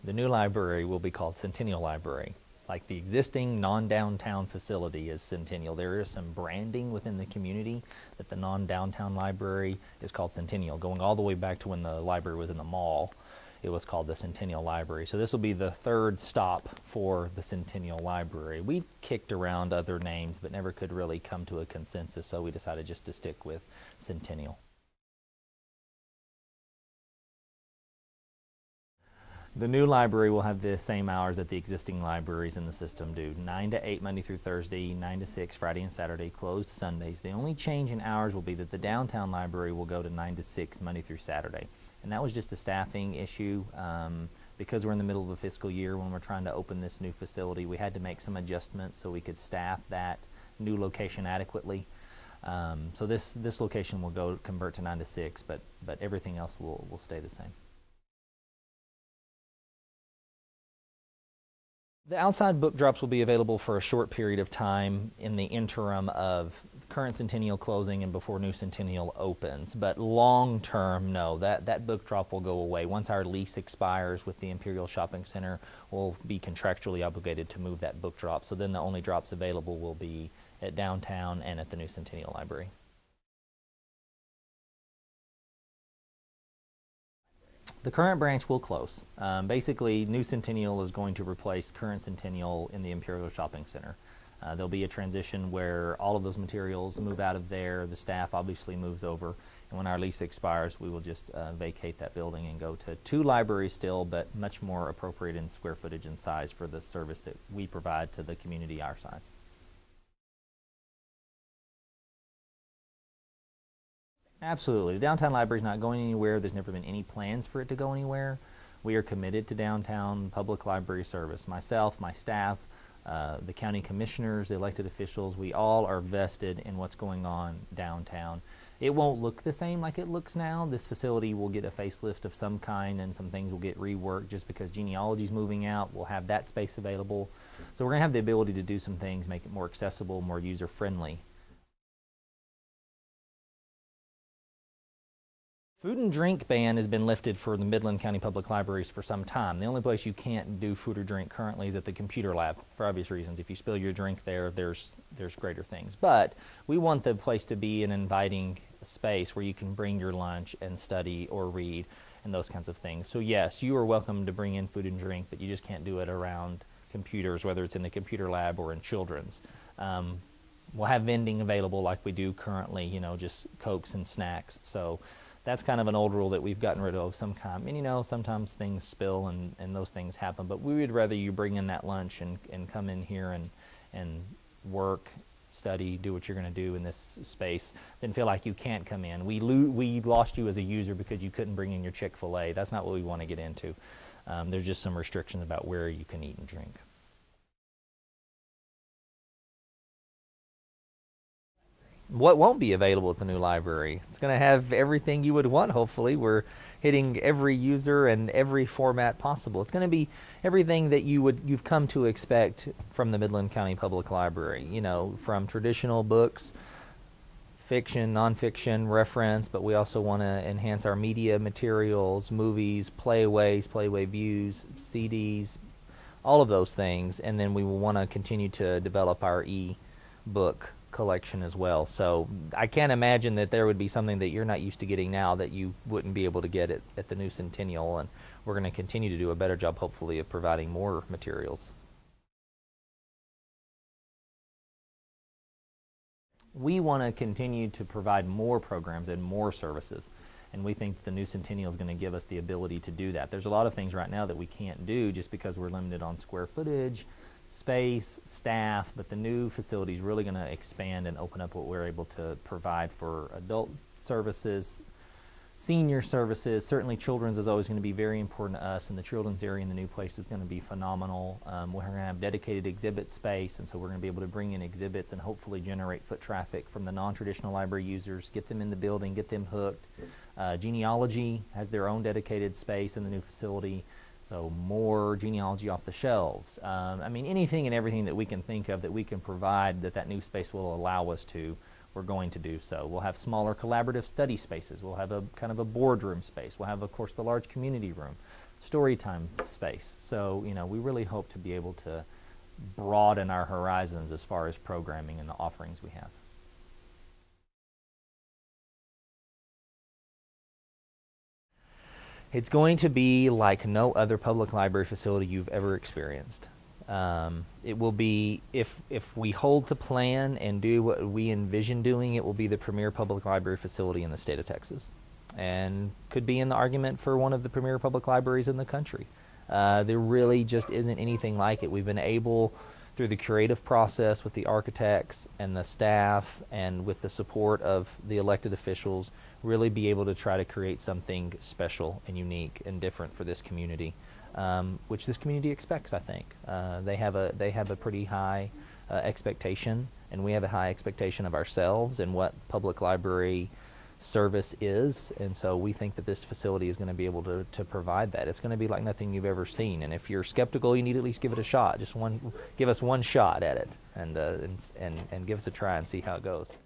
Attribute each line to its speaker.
Speaker 1: The new library will be called Centennial Library. Like the existing non-downtown facility is Centennial. There is some branding within the community that the non-downtown library is called Centennial. Going all the way back to when the library was in the mall, it was called the Centennial Library. So this will be the third stop for the Centennial Library. We kicked around other names but never could really come to a consensus, so we decided just to stick with Centennial. The new library will have the same hours that the existing libraries in the system do. 9 to 8 Monday through Thursday, 9 to 6 Friday and Saturday, closed Sundays. The only change in hours will be that the downtown library will go to 9 to 6 Monday through Saturday. And that was just a staffing issue. Because we're in the middle of the fiscal year when we're trying to open this new facility, we had to make some adjustments so we could staff that new location adequately. So this location will convert to 9 to 6, but everything else will stay the same. The outside book drops will be available for a short period of time in the interim of current Centennial closing and before new Centennial opens. But long term, no, that book drop will go away. Once our lease expires with the Imperial Shopping Center, we'll be contractually obligated to move that book drop. So then the only drops available will be at downtown and at the new Centennial Library. The current branch will close. Basically, new Centennial is going to replace current Centennial in the Imperial Shopping Center. There'll be a transition where all of those materials move out of there, the staff obviously moves over, and when our lease expires, we will just vacate that building and go to 2 libraries still, but much more appropriate in square footage and size for the service that we provide to the community our size. Absolutely. The downtown library is not going anywhere. There's never been any plans for it to go anywhere. We are committed to downtown public library service. Myself, my staff, the county commissioners, the elected officials, we all are vested in what's going on downtown. It won't look the same like it looks now. This facility will get a facelift of some kind and some things will get reworked just because genealogy is moving out. We'll have that space available. So we're going to have the ability to do some things, make it more accessible, more user-friendly. Food and drink ban has been lifted for the Midland County Public Libraries for some time. The only place you can't do food or drink currently is at the computer lab, for obvious reasons. If you spill your drink there, there's greater things. But we want the place to be an inviting space where you can bring your lunch and study or read and those kinds of things. So yes, you are welcome to bring in food and drink, but you just can't do it around computers, whether it's in the computer lab or in children's. We'll have vending available like we do currently, you know, just Cokes and snacks. So that's kind of an old rule that we've gotten rid of some kind. And you know, sometimes things spill and those things happen, but we would rather you bring in that lunch and come in here and work, study, do what you're going to do in this space than feel like you can't come in. We lost you as a user because you couldn't bring in your Chick-fil-A. That's not what we want to get into. There's just some restrictions about where you can eat and drink. What won't be available at the new library? It's going to have everything you would want, hopefully. We're hitting every user and every format possible. It's going to be everything that you've come to expect from the Midland County Public Library, you know, from traditional books, fiction, nonfiction, reference, but we also want to enhance our media materials, movies, playaways, playway views, CDs, all of those things, and then we will want to continue to develop our e-book collection as well. So I can't imagine that there would be something that you're not used to getting now that you wouldn't be able to get at the new Centennial, and we're going to continue to do a better job, hopefully, of providing more materials. We want to continue to provide more programs and more services, and we think the new Centennial is going to give us the ability to do that. There's a lot of things right now that we can't do just because we're limited on square footage, space, staff, but the new facility is really going to expand and open up what we're able to provide for adult services, senior services. Certainly children's is always going to be very important to us, and the children's area in the new place is going to be phenomenal. We're going to have dedicated exhibit space, and so we're going to be able to bring in exhibits and hopefully generate foot traffic from the non-traditional library users, get them in the building, get them hooked. Genealogy has their own dedicated space in the new facility. So more genealogy off the shelves. I mean, anything and everything that we can think of that we can provide that new space will allow us to, we're going to do so. We'll have smaller collaborative study spaces. We'll have a kind of a boardroom space. We'll have, of course, the large community room. story time space. So, you know, we really hope to be able to broaden our horizons as far as programming and the offerings we have. It's going to be like no other public library facility you've ever experienced. It will be, if we hold to plan and do what we envision doing, it will be the premier public library facility in the state of Texas, and could be in the argument for one of the premier public libraries in the country. There really just isn't anything like it. We've been able, through the creative process with the architects and the staff and with the support of the elected officials, really be able to try to create something special and unique and different for this community, which this community expects, I think. They have a pretty high expectation, and we have a high expectation of ourselves and what public library service is, and so we think that this facility is going to be able to provide that. It's going to be like nothing you've ever seen, and if you're skeptical, you need to at least give it a shot. Just give us one shot at it, and give us a try and see how it goes.